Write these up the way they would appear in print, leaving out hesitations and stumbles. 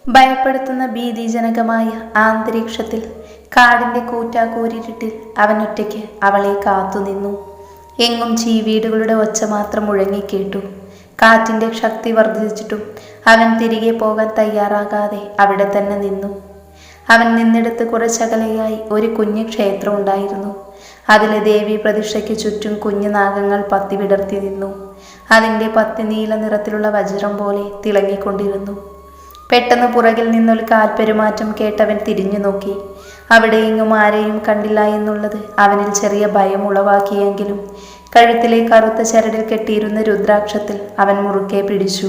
ഭയപ്പെടുത്തുന്ന ഭീതിജനകമായ അന്തരീക്ഷത്തിൽ കാടിന്റെ കൂറ്റാക്കൂരിരുട്ടിൽ അവൻ ഒറ്റയ്ക്ക് അവളെ കാത്തുനിന്നു. എങ്ങും ചീവീടുകളുടെ ഒച്ച മാത്രം മുഴങ്ങിക്കേട്ടു. കാറ്റിന്റെ ശക്തി വർദ്ധിച്ചിട്ടും അവൻ തിരികെ പോകാൻ തയ്യാറാകാതെ അവിടെ തന്നെ നിന്നു. അവൻ നിന്നിടത്ത് കുറച്ചകലെയായി ഒരു കുഞ്ഞു ക്ഷേത്രം ഉണ്ടായിരുന്നു. അതിലെ ദേവീ പ്രതിഷ്ഠയ്ക്ക് ചുറ്റും കുഞ്ഞു നാഗങ്ങൾ പത്തി വിടർത്തി നിന്നു. അതിൻ്റെ പത്തി നീല നിറത്തിലുള്ള വജ്രം പോലെ തിളങ്ങിക്കൊണ്ടിരുന്നു. പെട്ടെന്ന് പുറകിൽ നിന്നൊരു കാൽപ്പെരുമാറ്റം കേട്ടവൻ തിരിഞ്ഞു നോക്കി. അവിടെ എങ്ങും ആരെയും കണ്ടില്ല എന്നുള്ളത് അവനിൽ ചെറിയ ഭയം ഉളവാക്കിയെങ്കിലും കഴുത്തിലെ കറുത്ത ചരടിൽ കെട്ടിയിരുന്ന രുദ്രാക്ഷത്തിൽ അവൻ മുറുക്കെ പിടിച്ചു.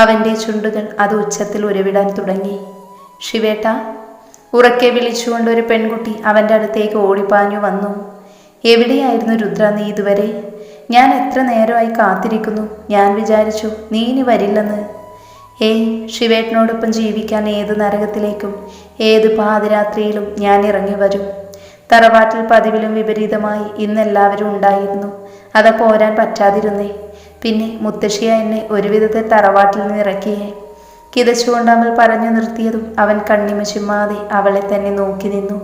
അവൻ്റെ ചുണ്ടുകൾ അത് ഉച്ചത്തിൽ ഉരവിടാൻ തുടങ്ങി. ശിവേട്ട, ഉറക്കെ വിളിച്ചുകൊണ്ട് ഒരു പെൺകുട്ടി അവൻ്റെ അടുത്തേക്ക് ഓടിപ്പാഞ്ഞു വന്നു. എവിടെയായിരുന്നു രുദ്ര നീ ഇതുവരെ? ഞാൻ എത്ര നേരമായി കാത്തിരിക്കുന്നു. ഞാൻ വിചാരിച്ചു നീ ഇനി വരില്ലെന്ന്. ഏയ്, ശിവേട്ടനോടൊപ്പം ജീവിക്കാൻ ഏത് നരകത്തിലേക്കും ഏത് പാതിരാത്രിയിലും ഞാൻ ഇറങ്ങി വരും. തറവാട്ടിൽ പതിവിലും വിപരീതമായി ഇന്നെല്ലാവരും ഉണ്ടായിരുന്നു. അത് പോരാൻ പറ്റാതിരുന്നേ. പിന്നെ മുത്തശ്ശിയ എന്നെ ഒരുവിധത്തിൽ തറവാട്ടിൽ നിന്ന് ഇറക്കിയേ. കിതച്ചുകൊണ്ട് അവൾ പറഞ്ഞു നിർത്തിയതും അവൻ കണ്ണിമ ചിമ്മാതെ അവളെ തന്നെ നോക്കി നിന്നു.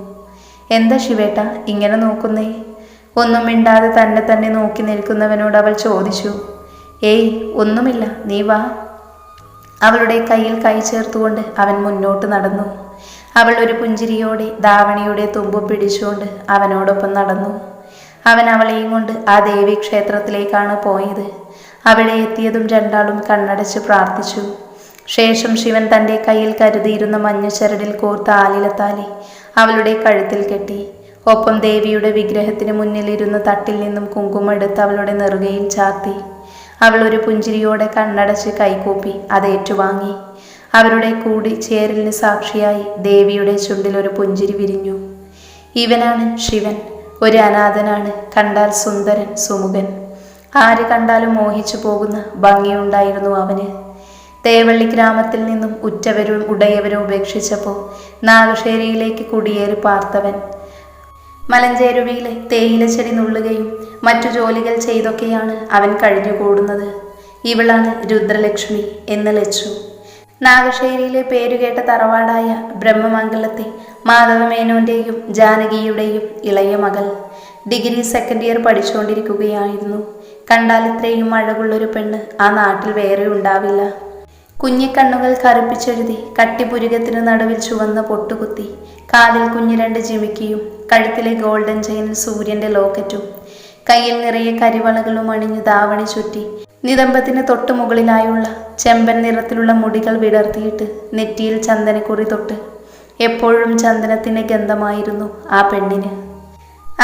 എന്താ ശിവേട്ട ഇങ്ങനെ നോക്കുന്നേ? ഒന്നും മിണ്ടാതെ തന്നെ നോക്കി നിൽക്കുന്നവനോട് അവൾ ചോദിച്ചു. ഏയ്, ഒന്നുമില്ല, നീ വാ. അവളുടെ കയ്യിൽ കൈ ചേർത്തുകൊണ്ട് അവൻ മുന്നോട്ട് നടന്നു. അവൾ ഒരു പുഞ്ചിരിയോടെ ധാവണിയുടെ തുമ്പ് പിടിച്ചുകൊണ്ട് അവനോടൊപ്പം നടന്നു. അവൻ അവളെയും കൊണ്ട് ആ ദേവീ ക്ഷേത്രത്തിലേക്കാണ് പോയത്. അവിടെ എത്തിയതും രണ്ടാളും കണ്ണടച്ച് പ്രാർത്ഥിച്ചു. ശേഷം ശിവൻ തൻ്റെ കയ്യിൽ കരുതിയിരുന്ന മഞ്ഞച്ചരടിൽ കോർത്ത ആലിലത്താലി അവളുടെ കഴുത്തിൽ കെട്ടി. ഒപ്പം ദേവിയുടെ വിഗ്രഹത്തിന് മുന്നിലിരുന്ന തട്ടിൽ നിന്നും കുങ്കുമം എടുത്ത് അവളുടെ നെറുകയിൽ ചാർത്തി. അവൾ ഒരു പുഞ്ചിരിയോടെ കണ്ണടച്ച് കൈകൂപ്പി അത് ഏറ്റുവാങ്ങി. അവരുടെ കൂടി ചേരലിന് സാക്ഷിയായി ദേവിയുടെ ചുണ്ടിൽ ഒരു പുഞ്ചിരി വിരിഞ്ഞു. ഇവനാണ് ശിവൻ. ഒരു അനാഥനാണ്. കണ്ടാൽ സുന്ദരൻ, സുമുഖൻ. ആര് കണ്ടാലും മോഹിച്ചു പോകുന്ന ഭംഗിയുണ്ടായിരുന്നു അവന്. തേവള്ളി ഗ്രാമത്തിൽ നിന്നും ഉറ്റവരും ഉടയവരും ഉപേക്ഷിച്ചപ്പോൾ നാഗശ്ശേരിയിലേക്ക് കുടിയേറി പാർത്തവൻ. മലഞ്ചേരുവിയിലെ തേയിലച്ചെടി നുള്ളുകയും മറ്റു ജോലികൾ ചെയ്തൊക്കെയാണ് അവൻ കഴിഞ്ഞുകൂടുന്നത്. ഇവളാണ് രുദ്രലക്ഷ്മി എന്ന് ലച്ചു. നാഗശ്ശേരിയിലെ പേരുകേട്ട തറവാടായ ബ്രഹ്മമംഗലത്തെ മാധവമേനോന്റെയും ജാനകിയുടെയും ഇളയ മകൾ. ഡിഗ്രി സെക്കൻഡ് ഇയർ പഠിച്ചുകൊണ്ടിരിക്കുകയായിരുന്നു. കണ്ടാൽ ഇത്രയും അഴകുള്ളൊരു പെണ്ണ് ആ നാട്ടിൽ വേറെ ഉണ്ടാവില്ല. കുഞ്ഞിക്കണ്ണുകൾ കറുപ്പിച്ചെഴുതി കട്ടിപുരുകത്തിനു നടുവിൽ ചുവന്ന പൊട്ടുകുത്തി, കാലിൽ കുഞ്ഞു രണ്ട് ജിമിക്കിയും കഴുത്തിലെ ഗോൾഡൻ ചെയിനിൽ സൂര്യന്റെ ലോക്കറ്റും കയ്യിൽ നിറയെ കരിവളകളും അണിഞ്ഞ് ധാവണി ചുറ്റി നിതംബത്തിന് തൊട്ടു മുകളിലായുള്ള ചെമ്പൻ നിറത്തിലുള്ള മുടികൾ വിടർത്തിയിട്ട് നെറ്റിയിൽ ചന്ദനക്കുറി തൊട്ട് എപ്പോഴും ചന്ദനത്തിന്റെ ഗന്ധമായിരുന്നു ആ പെണ്ണിന്.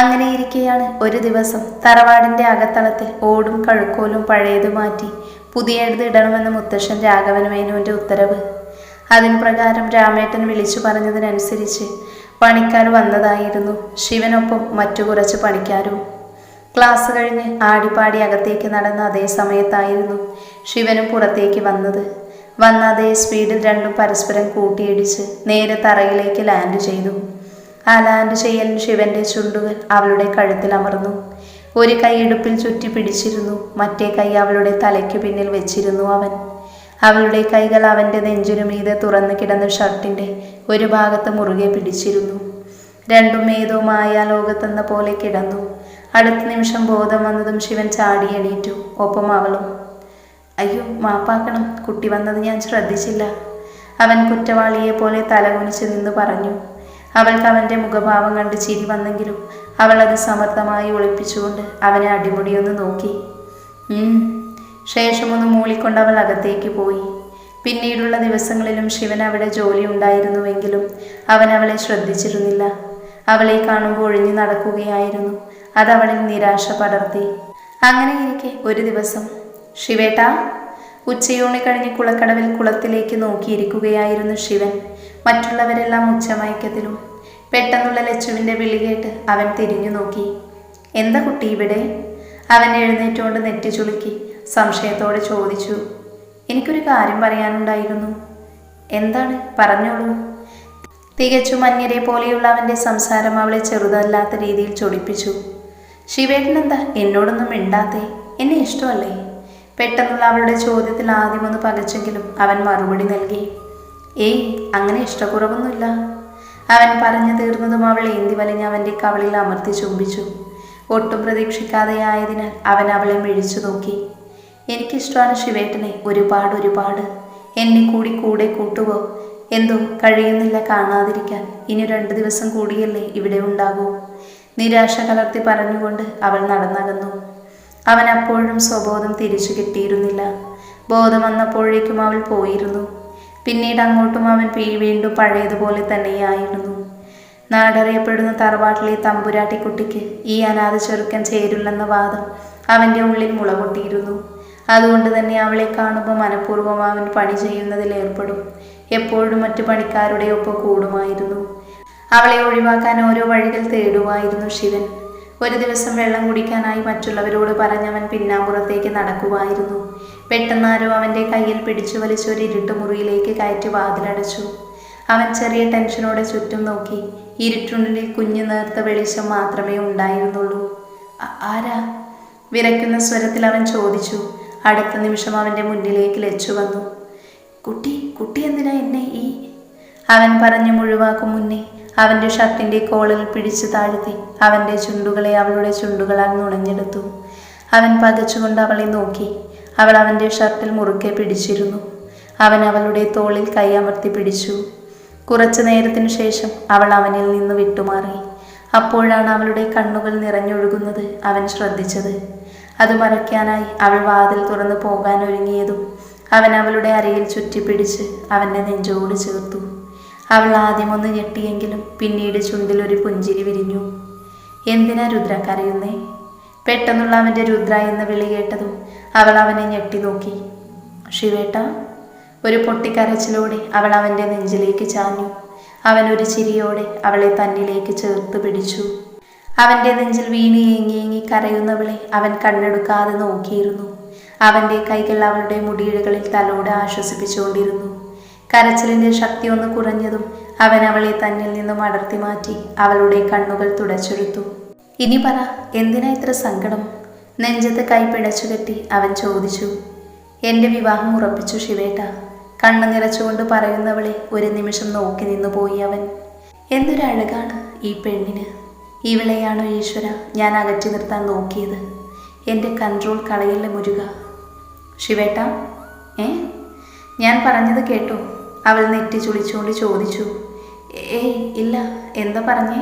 അങ്ങനെയിരിക്കെയാണ് ഒരു ദിവസം തറവാടിന്റെ അകത്തളത്തിൽ ഓടും കഴുക്കോലും പഴയത് മാറ്റി പുതിയത് ഇടണമെന്ന് മുത്തശ്ശൻ രാഘവൻ മേനോന്റെ ഉത്തരവ്. അതിൻ പ്രകാരം രാമേട്ടൻ വിളിച്ചു പറഞ്ഞതിനനുസരിച്ച് പണിക്കാർ വന്നതായിരുന്നു. ശിവനൊപ്പം മറ്റു കുറച്ച് പണിക്കാരും. ക്ലാസ് കഴിഞ്ഞ് ആടിപ്പാടി അകത്തേക്ക് നടന്ന അതേ സമയത്തായിരുന്നു ശിവനും പുറത്തേക്ക് വന്നത്. വന്ന അതേ സ്പീഡിൽ രണ്ടും പരസ്പരം കൂട്ടിയിടിച്ച് നേരെ തറയിലേക്ക് ലാൻഡ് ചെയ്തു. ആ ലാൻഡ് ചെയ്യലിന് ശിവന്റെ ചുണ്ടുകൾ അവളുടെ കഴുത്തിൽ അമർന്നു. ഒരു കൈ ഇടുപ്പിൽ ചുറ്റി പിടിച്ചിരുന്നു. മറ്റേ കൈ അവളുടെ തലയ്ക്ക് പിന്നിൽ വെച്ചിരുന്നു അവൻ. അവളുടെ കൈകൾ അവൻ്റെ നെഞ്ചിനു മീതെ തുറന്നു കിടന്ന ഷർട്ടിൻ്റെ ഒരു ഭാഗത്ത് മുറുകെ പിടിച്ചിരുന്നു. രണ്ടും ഏതോ മായാലോകത്തെന്ന പോലെ കിടന്നു. അടുത്ത നിമിഷം ബോധം വന്നതും ശിവൻ ചാടി എണീറ്റു. ഒപ്പം അവളും. അയ്യോ, മാപ്പാക്കണം, കുട്ടി വന്നത് ഞാൻ ശ്രദ്ധിച്ചില്ല. അവൻ കുറ്റവാളിയെ പോലെ തലകുനിച്ച് നിന്ന് പറഞ്ഞു. അവൾക്ക് അവൻ്റെ മുഖഭാവം കണ്ട് ചിരി വന്നെങ്കിലും അവൾ അത് സമർത്ഥമായി ഒളിപ്പിച്ചുകൊണ്ട് അവനെ അടിമുടിയൊന്ന് നോക്കി. ശേഷമൊന്ന് മൂളിക്കൊണ്ട് അവൾ അകത്തേക്ക് പോയി. പിന്നീടുള്ള ദിവസങ്ങളിലും ശിവൻ അവിടെ ജോലി ഉണ്ടായിരുന്നുവെങ്കിലും അവൻ അവളെ ശ്രദ്ധിച്ചിരുന്നില്ല. അവളെ കാണുമ്പോൾ ഒഴിഞ്ഞു നടക്കുകയായിരുന്നു. അതവളിൽ നിരാശ പടർത്തി. അങ്ങനെയിരിക്കെ ഒരു ദിവസം, ശിവേട്ടാ, ഉച്ചയൂണി കഴിഞ്ഞ് കുളക്കടവിൽ കുളത്തിലേക്ക് നോക്കിയിരിക്കുകയായിരുന്നു ശിവൻ. മറ്റുള്ളവരെല്ലാം ഉച്ചമയക്കത്തിലും. പെട്ടെന്നുള്ള ലച്ചുവിൻ്റെ വിളി കേട്ട് അവൻ തിരിഞ്ഞു നോക്കി. എന്താ കുട്ടി ഇവിടെ? അവൻ എഴുന്നേറ്റുകൊണ്ട് നെറ്റി ചുളുക്കി സംശയത്തോടെ ചോദിച്ചു. എനിക്കൊരു കാര്യം പറയാനുണ്ടായിരുന്നു. എന്താണ്? പറഞ്ഞോളൂ. തികച്ചും അന്യരെ പോലെയുള്ള അവൻ്റെ സംസാരം അവളെ ചെറുതല്ലാത്ത രീതിയിൽ ചൊടിപ്പിച്ചു. ശിവേട്ടനെന്താ എന്നോടൊന്നും മിണ്ടാത്തേ? എന്നെ ഇഷ്ടമല്ലേ? പെട്ടെന്നുള്ള അവളുടെ ചോദ്യത്തിൽ ആദ്യമൊന്ന് പകച്ചെങ്കിലും അവൻ മറുപടി നൽകി. ഏയ്, അങ്ങനെ ഇഷ്ടക്കുറവൊന്നുമില്ല. അവൻ പറഞ്ഞു തീർന്നതും അവൾ ഏന്തി വലിഞ്ഞ് അവൻ്റെ കവളിൽ അമർത്തി ചുംബിച്ചു. ഒട്ടും പ്രതീക്ഷിക്കാതെയായതിനാൽ അവൻ അവളെ മിഴിച്ചു നോക്കി. എനിക്കിഷ്ടമാണ് ശിവേട്ടനെ, ഒരുപാട്. എന്നെ കൂടെ കൂട്ടുവോ? എന്തോ കഴിയുന്നില്ല കാണാതിരിക്കാൻ. ഇനി 2 ദിവസം കൂടിയല്ലേ ഇവിടെ ഉണ്ടാകൂ. നിരാശ കലർത്തി പറഞ്ഞുകൊണ്ട് അവൾ നടന്നകന്നു. അവൻ അപ്പോഴും സ്വബോധം തിരിച്ചു കിട്ടിയിരുന്നില്ല. ബോധം വന്നപ്പോഴേക്കും അവൾ പോയിരുന്നു. പിന്നീട് അങ്ങോട്ടും അവൻ വീണ്ടും പഴയതുപോലെ തന്നെയായിരുന്നു. നാടറിയപ്പെടുന്ന തറവാട്ടിലെ തമ്പുരാട്ടിക്കുട്ടിക്ക് ഈ അനാഥ ചെറുക്കൻ ചേരില്ലെന്ന വാദം അവൻ്റെ ഉള്ളിൽ മുളപൊട്ടിയിരുന്നു. അതുകൊണ്ട് തന്നെ അവളെ കാണുമ്പോൾ മനഃപൂർവ്വം അവൻ പണി ചെയ്യുന്നതിൽ ഏർപ്പെടും. എപ്പോഴും മറ്റു പണിക്കാരുടെ ഒപ്പം കൂടുമായിരുന്നു. അവളെ ഒഴിവാക്കാൻ ഓരോ വഴികൾ തേടുമായിരുന്നു ശിവൻ. ഒരു ദിവസം വെള്ളം കുടിക്കാനായി മറ്റുള്ളവരോട് പറഞ്ഞവൻ പിന്നാമ്പുറത്തേക്ക് നടക്കുമായിരുന്നു. പെട്ടെന്നാരോ അവൻ്റെ കയ്യിൽ പിടിച്ചു വലിച്ചൊരു ഇരുട്ട് മുറിയിലേക്ക് കയറ്റി വാതിലടച്ചു. അവൻ ചെറിയ ടെൻഷനോടെ ചുറ്റും നോക്കി. ഇരുട്ടുള്ളിൽ കുഞ്ഞു നേർത്ത വെളിച്ചം മാത്രമേ ഉണ്ടായിരുന്നുള്ളൂ. ആരാ? വിറയ്ക്കുന്ന സ്വരത്തിൽ അവൻ ചോദിച്ചു. അടുത്ത നിമിഷം അവൻ്റെ മുന്നിലേക്ക് ലച്ചു വന്നു. കുട്ടി എന്തിനാ എന്നെ അവൻ പറഞ്ഞു മുഴുവാക്കും മുന്നേ അവൻ്റെ ഷർട്ടിൻ്റെ കോളിൽ പിടിച്ചു താഴ്ത്തി അവൻ്റെ ചുണ്ടുകളെ അവളുടെ ചുണ്ടുകളാൽ നുണഞ്ഞെടുത്തു. അവൻ പകച്ചുകൊണ്ട് അവളെ നോക്കി. അവൾ അവൻ്റെ ഷർട്ടിൽ മുറുക്കെ പിടിച്ചിരുന്നു. അവൻ അവളുടെ തോളിൽ കൈയമർത്തി പിടിച്ചു. കുറച്ചു നേരത്തിനു ശേഷം അവൾ അവനിൽ നിന്ന് വിട്ടുമാറി. അപ്പോഴാണ് അവളുടെ കണ്ണുകൾ നിറഞ്ഞൊഴുകുന്നത് അവൻ ശ്രദ്ധിച്ചത്. അത് മറയ്ക്കാനായി അവൾ വാതിൽ തുറന്നു പോകാൻ ഒരുങ്ങിയതും അവൻ അവളുടെ അരയിൽ ചുറ്റിപ്പിടിച്ച് അവൻ്റെ നെഞ്ചോട് ചേർത്തു. അവൾ ആദ്യമൊന്ന് ഞെട്ടിയെങ്കിലും പിന്നീട് ചുണ്ടിൽ ഒരു പുഞ്ചിരി വിരിഞ്ഞു. എന്തിനാ രുദ്ര കരയുന്നേ? പെട്ടെന്നുള്ള അവൻ്റെ രുദ്ര എന്ന വിളി കേട്ടതും അവൾ അവനെ ഞെട്ടി നോക്കി. ശിവേട്ട? ഒരു പൊട്ടിക്കരച്ചിലോടെ അവൾ അവൻ്റെ നെഞ്ചിലേക്ക് ചാഞ്ഞു. അവൻ ഒരു ചിരിയോടെ അവളെ തന്നിലേക്ക് ചേർത്ത് പിടിച്ചു. അവൻ്റെ നെഞ്ചിൽ വീണ് ഏങ്ങി കരയുന്നവളെ അവൻ കണ്ണെടുക്കാതെ നോക്കിയിരുന്നു. അവൻ്റെ കൈകൾ അവളുടെ മുടിയിഴകളിൽ തലോടെ ആശ്വസിപ്പിച്ചുകൊണ്ടിരുന്നു. കരച്ചിലിൻ്റെ ശക്തി ഒന്ന് കുറഞ്ഞതും അവൻ അവളെ തന്നിൽ നിന്നും അടർത്തി മാറ്റി അവളുടെ കണ്ണുകൾ തുടച്ചെടുത്തു. ഇനി പറ, എന്തിനാ ഇത്ര സങ്കടം? നെഞ്ചത്ത് കൈ പിടച്ചു കെട്ടി അവൻ ചോദിച്ചു. എൻ്റെ വിവാഹം ഉറപ്പിച്ചു ശിവേട്ട. കണ്ണു നിറച്ചുകൊണ്ട് പറയുന്നവളെ ഒരു നിമിഷം നോക്കി നിന്നു പോയി അവൻ. എന്തൊരഴകാണ് ഈ പെണ്ണിന്. ഇവളെയാണോ ഈശ്വര ഞാൻ അകറ്റി നിർത്താൻ നോക്കിയത്? എൻ്റെ കൺട്രോൾ കളയല്ല മുരുക. ശിവേട്ട, ഞാൻ പറഞ്ഞത് കേട്ടോ? അവൾ നെറ്റി ചുളിച്ചുകൊണ്ട് ചോദിച്ചു. ഏയ് ഇല്ല, എന്താ പറഞ്ഞേ?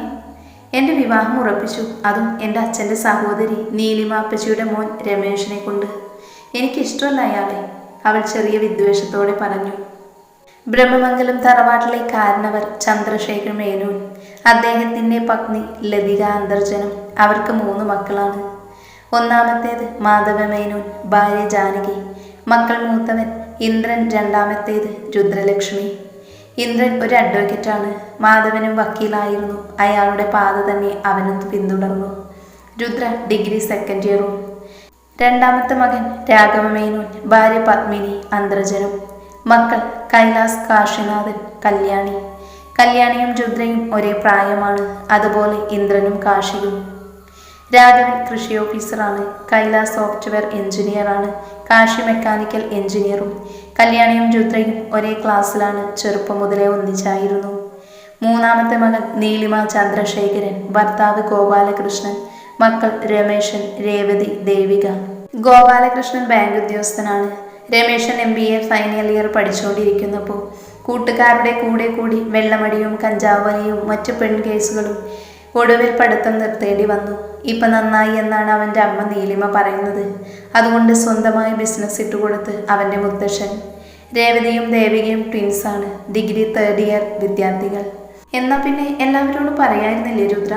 എൻ്റെ വിവാഹം ഉറപ്പിച്ചു, അതും എൻ്റെ അച്ഛൻ്റെ സഹോദരി നീലിമ അപ്പച്ചിയുടെ മോൻ രമേശിനെ കൊണ്ട്. എനിക്കിഷ്ടമല്ല അയാളെ, അവൾ ചെറിയ വിദ്വേഷത്തോടെ പറഞ്ഞു. ബ്രഹ്മമംഗലം തറവാട്ടിലെ കാരണവർ ചന്ദ്രശേഖർ മേനോൻ, അദ്ദേഹത്തിൻ്റെ പത്നി ലതിക അന്തർജനം. അവർക്ക് 3 മക്കളാണ്. ഒന്നാമത്തേത് മാധവ മേനോൻ, ഭാര്യ ജാനകി. മക്കൾ മൂത്തവൻ ഇന്ദ്രൻ, രണ്ടാമത്തേത് രുദ്രലക്ഷ്മി. ഇന്ദ്രൻ ഒരു അഡ്വക്കേറ്റാണ്. മാധവനും വക്കീലായിരുന്നു. അയാളുടെ പാത തന്നെ അവനും പിന്തുടർന്നു. Rudra degree 2nd ഇയറും. രണ്ടാമത്തെ മകൻ രാഘവമേനോൻ, ഭാര്യ പത്മിനി, അന്തർജനം. മക്കൾ കൈലാസ്, കാശിനാഥൻ, കല്യാണി. കല്യാണിയും രുദ്രയും ഒരേ പ്രായമാണ്. അതുപോലെ ഇന്ദ്രനും കാശിയും. രാഘവൻ കൃഷി ഓഫീസറാണ്. കൈലാസ് സോഫ്റ്റ്വെയർ എഞ്ചിനീയറാണ്. കാശി മെക്കാനിക്കൽ എഞ്ചിനീയറും. കല്യാണിയും രുദ്രയും ഒരേ ക്ലാസ്സിലാണ്. ചെറുപ്പം മുതലേ ഒന്നിച്ചായിരുന്നു. മൂന്നാമത്തെ മകൻ നീലിമ ചന്ദ്രശേഖരൻ, ഭർത്താവ് ഗോപാലകൃഷ്ണൻ. മക്കൾ രമേശൻ, രേവതി, ദേവിക. ഗോപാലകൃഷ്ണൻ ബാങ്ക് ഉദ്യോഗസ്ഥനാണ്. രമേശൻ MBA ഫൈനൽ ഇയർ പഠിച്ചുകൊണ്ടിരിക്കുന്നപ്പോൾ കൂട്ടുകാരുടെ കൂടെ കൂടി വെള്ളമടിയും കഞ്ചാവ് വലിയും മറ്റു പെൺകേസുകളും ഒടുവിൽ പഠിത്തം നിർത്തേണ്ടി വന്നു. ഇപ്പം നന്നായി എന്നാണ് അവൻ്റെ അമ്മ നീലിമ പറയുന്നത്. അതുകൊണ്ട് സ്വന്തമായി ബിസിനസ് ഇട്ടുകൊടുത്ത് അവൻ്റെ മുത്തശ്ശൻ. രേവതിയും ദേവികയും ട്വിൻസാണ്. ഡിഗ്രി 3rd ഇയർ വിദ്യാർത്ഥികൾ. എന്നാൽ പിന്നെ എല്ലാവരോടും പറയായിരുന്നില്ലേ രുദ്ര?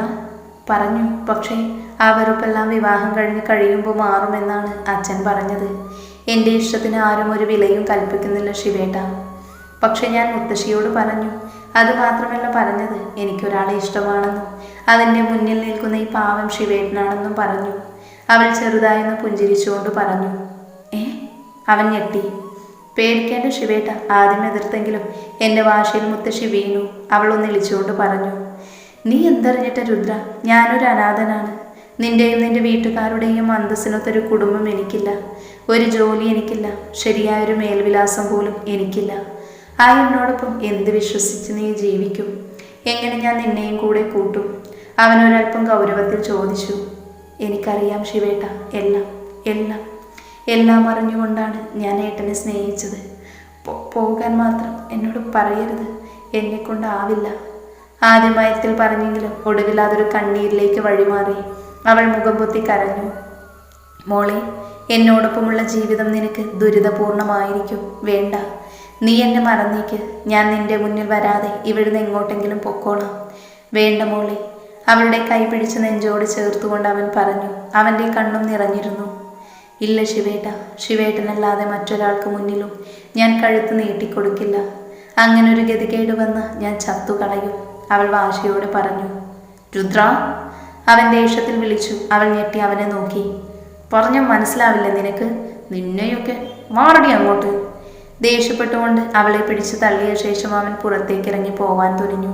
പറഞ്ഞു. പക്ഷേ ആ വെറുപ്പെല്ലാം വിവാഹം കഴിയുമ്പോൾ മാറുമെന്നാണ് അച്ഛൻ പറഞ്ഞത്. എൻ്റെ ഇഷ്ടത്തിന് ആരും ഒരു വിലയും കൽപ്പിക്കുന്നില്ല ശിവേട്ട. പക്ഷെ ഞാൻ മുത്തശ്ശിയോട് പറഞ്ഞു. അതുമാത്രമല്ല പറഞ്ഞത്, എനിക്കൊരാളെ ഇഷ്ടമാണെന്നും അതിൻ്റെ മുന്നിൽ നിൽക്കുന്ന ഈ പാവം ശിവേട്ടനാണെന്നും പറഞ്ഞു. അവൾ ചെറുതായെന്ന് പുഞ്ചിരിച്ചുകൊണ്ട് പറഞ്ഞു. അവൻ ഞെട്ടി. പേടിക്കേണ്ട ശിവേട്ട, ആദ്യം എതിർത്തെങ്കിലും എൻ്റെ വാശിയിൽ മുത്തശ്ശി വീണു. അവൾ ഒന്ന് ഇളിച്ചുകൊണ്ട് പറഞ്ഞു. നീ എന്തറിഞ്ഞിട്ട രുദ്ര? ഞാനൊരു അനാഥനാണ്. നിൻ്റെയും നിൻ്റെ വീട്ടുകാരുടെയും അന്തസ്സിനൊത്തൊരു കുടുംബം എനിക്കില്ല. ഒരു ജോലി എനിക്കില്ല. ശരിയായൊരു മേൽവിലാസം പോലും എനിക്കില്ല. ആ എന്നോടൊപ്പം എന്ത് വിശ്വസിച്ച് നീ ജീവിക്കും? എങ്ങനെ ഞാൻ നിന്നെയും കൂടെ കൂട്ടും? അവനൊരൽപ്പം ഗൗരവത്തിൽ ചോദിച്ചു. എനിക്കറിയാം ശിവേട്ട, എല്ലാം എല്ലാം എല്ലാം അറിഞ്ഞുകൊണ്ടാണ് ഞാൻ ഏട്ടനെ സ്നേഹിച്ചത്. പോകാൻ മാത്രം എന്നോട് പറയരുത്, എന്നെക്കൊണ്ടാവില്ല. ആദ്യമയത്തിൽ പറഞ്ഞെങ്കിലും ഒടുവിൽ അതൊരു കണ്ണീരിലേക്ക് വഴിമാറി. അവൾ മുഖം പൊത്തി കരഞ്ഞു. മോളെ, എന്നോടൊപ്പമുള്ള ജീവിതം നിനക്ക് ദുരിതപൂർണമായിരിക്കും. വേണ്ട, നീ എന്നെ മറന്നേക്ക്. ഞാൻ നിന്റെ മുന്നിൽ വരാതെ ഇവിടുന്ന് എങ്ങോട്ടെങ്കിലും പൊക്കോളാം. വേണ്ട മോളെ. അവളുടെ കൈ പിടിച്ച് നെഞ്ചോട് ചേർത്തുകൊണ്ട് അവൻ പറഞ്ഞു. അവൻ്റെ കണ്ണും നിറഞ്ഞിരുന്നു. ഇല്ല ശിവേട്ട, ശിവേട്ടനല്ലാതെ മറ്റൊരാൾക്ക് മുന്നിലും ഞാൻ കഴുത്ത് നീട്ടിക്കൊടുക്കില്ല. അങ്ങനൊരു ഗതികേട് വന്ന് ഞാൻ ചത്തുകളയും, അവൾ വാശിയോടെ പറഞ്ഞു. രുദ്ര, അവൻ ദേഷ്യത്തിൽ വിളിച്ചു. അവൾ ഞെട്ടി അവനെ നോക്കി. പറഞ്ഞ മനസ്സിലാവില്ല നിനക്ക്? നിന്നെയൊക്കെ മാറടി അങ്ങോട്ട്. ദേഷ്യപ്പെട്ടുകൊണ്ട് അവളെ പിടിച്ചു തള്ളിയ ശേഷം അവൻ പുറത്തേക്കിറങ്ങി പോവാൻ തുനിഞ്ഞു.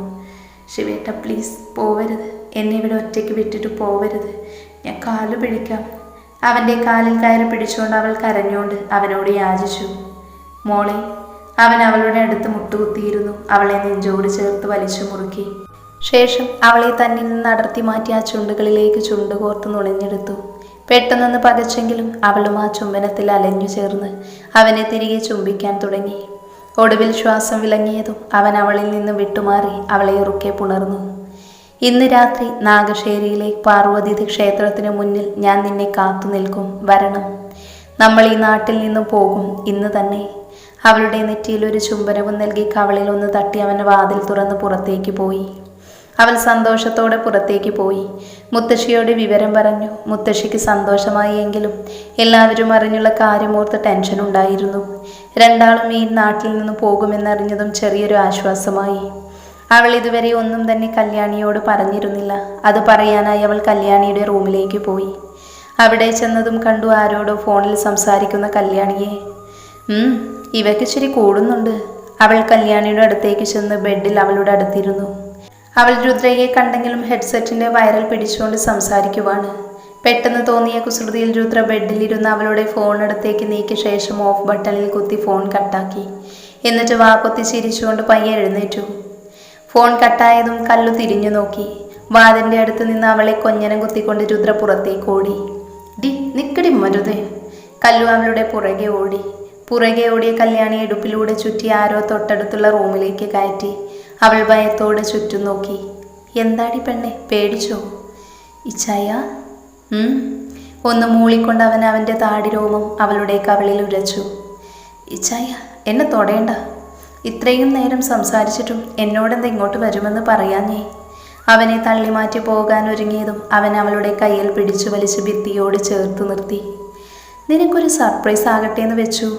ശിവേട്ട പ്ലീസ് പോവരുത്, എന്നെ ഇവിടെ ഒറ്റയ്ക്ക് വിട്ടിട്ട് പോവരുത്, ഞാൻ കാല് പിടിക്കാം. അവൻ്റെ കാലിൽ കയറി പിടിച്ചുകൊണ്ട് അവൾ കരഞ്ഞുകൊണ്ട് അവനോട് യാചിച്ചു. മോളെ. അവൻ അവളുടെ അടുത്ത് മുട്ടുകുത്തിയിരുന്നു. അവളെ നെഞ്ചോട് ചേർത്ത് വലിച്ചു മുറുക്കി. ശേഷം അവളെ തന്നിൽ നിന്ന് അടർത്തി മാറ്റി ആ ചുണ്ടുകളിലേക്ക് ചുണ്ടുകോർത്ത് നുണഞ്ഞെടുത്തു. പെട്ടെന്നൊന്ന് പകച്ചെങ്കിലും അവളും ആ ചുംബനത്തിൽ അലഞ്ഞു ചേർന്ന് അവനെ തിരികെ ചുംബിക്കാൻ തുടങ്ങി. ഒടുവിൽ ശ്വാസം വിലങ്ങിയതും അവൻ അവളിൽ നിന്ന് വിട്ടുമാറി അവളെ ഉറുക്കെ പുണർന്നു. ഇന്ന് രാത്രി നാഗശ്ശേരിയിലെ പാർവതി ക്ഷേത്രത്തിനു മുന്നിൽ ഞാൻ നിന്നെ കാത്തു നിൽക്കും, വരണം. നമ്മൾ ഈ നാട്ടിൽ നിന്നും പോകും ഇന്ന് തന്നെ. അവളുടെ നെറ്റിയിൽ ഒരു ചുംബനവും നൽകി കവളിൽ ഒന്ന് തട്ടി അവൻ വാതിൽ തുറന്ന് പുറത്തേക്ക് പോയി. അവൾ സന്തോഷത്തോടെ പുറത്തേക്ക് പോയി. മുത്തശ്ശിയോട് വിവരം പറഞ്ഞു. മുത്തശ്ശിക്ക് സന്തോഷമായി എങ്കിലും എല്ലാവരും അറിഞ്ഞുള്ള കാര്യമോർത്ത് ടെൻഷൻ ഉണ്ടായിരുന്നു. രണ്ടാളും ഈ നാട്ടിൽ നിന്ന് പോകുമെന്നറിഞ്ഞതും ചെറിയൊരു ആശ്വാസമായി. അവൾ ഇതുവരെ ഒന്നും തന്നെ കല്യാണിയോട് പറഞ്ഞിരുന്നില്ല. അത് പറയാനായി അവൾ കല്യാണിയുടെ റൂമിലേക്ക് പോയി. അവിടെ ചെന്നതും കണ്ടു ആരോടോ ഫോണിൽ സംസാരിക്കുന്ന കല്യാണിയെ. ഇവയ്ക്ക് ഇച്ചിരി കൂടുന്നുണ്ട്. അവൾ കല്യാണിയുടെ അടുത്തേക്ക് ചെന്ന് ബെഡിൽ അവളുടെ അടുത്തിരുന്നു. അവൾ രുദ്രയെ കണ്ടെങ്കിലും ഹെഡ്സെറ്റിൻ്റെ വയറിൽ പിടിച്ചുകൊണ്ട് സംസാരിക്കുവാണ്. പെട്ടെന്ന് തോന്നിയ കുസൃതിയിൽ രുദ്ര ബെഡിലിരുന്ന് അവളുടെ ഫോൺ അടുത്തേക്ക് നീക്കിയ ശേഷം ഓഫ് ബട്ടണിൽ കുത്തി ഫോൺ കട്ടാക്കി. എന്നിട്ട് വാപ്പൊത്തി ചിരിച്ചുകൊണ്ട് പയ്യെ എഴുന്നേറ്റു. ഫോൺ കട്ടായതും കല്ലു തിരിഞ്ഞു നോക്കി. വാതിൻ്റെ അടുത്ത് നിന്ന് അവളെ കൊഞ്ഞനം കുത്തിക്കൊണ്ട് രുദ്ര പുറത്തേക്ക് ഓടി. നിക്കടി മരുതേ. കല്ലു അവളുടെ പുറകെ ഓടി. പുറകെ ഓടിയ കല്യാണി ഇടുപ്പിലൂടെ ചുറ്റി ആരോ തൊട്ടടുത്തുള്ള റൂമിലേക്ക് കയറ്റി. അവൾ ഭയത്തോടെ ചുറ്റും നോക്കി. എന്താടി പെണ്ണെ, പേടിച്ചോ? ഇച്ചായ. ഒന്ന് മൂളിക്കൊണ്ട് അവൻ അവൻ്റെ താടി രോമം അവളുടെ കവിളിൽ ഉരച്ചു. ഇച്ചായ, എന്നെ തൊടേണ്ട. ഇത്രയും നേരം സംസാരിച്ചിട്ടും എന്നോടെന്താ ഇങ്ങോട്ട് വരുമെന്ന് പറയാഞ്ഞേ? അവനെ തള്ളിമാറ്റി പോകാൻ ഒരുങ്ങിയതും അവൻ അവളുടെ കയ്യിൽ പിടിച്ചു വലിച്ച് ഭിത്തിയോട് ചേർത്ത് നിർത്തി. നിനക്കൊരു സർപ്രൈസ് ആകട്ടെ എന്ന് വെച്ചു.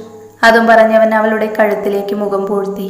അതും പറഞ്ഞവൻ അവളുടെ കഴുത്തിലേക്ക് മുഖം പൂഴ്ത്തി.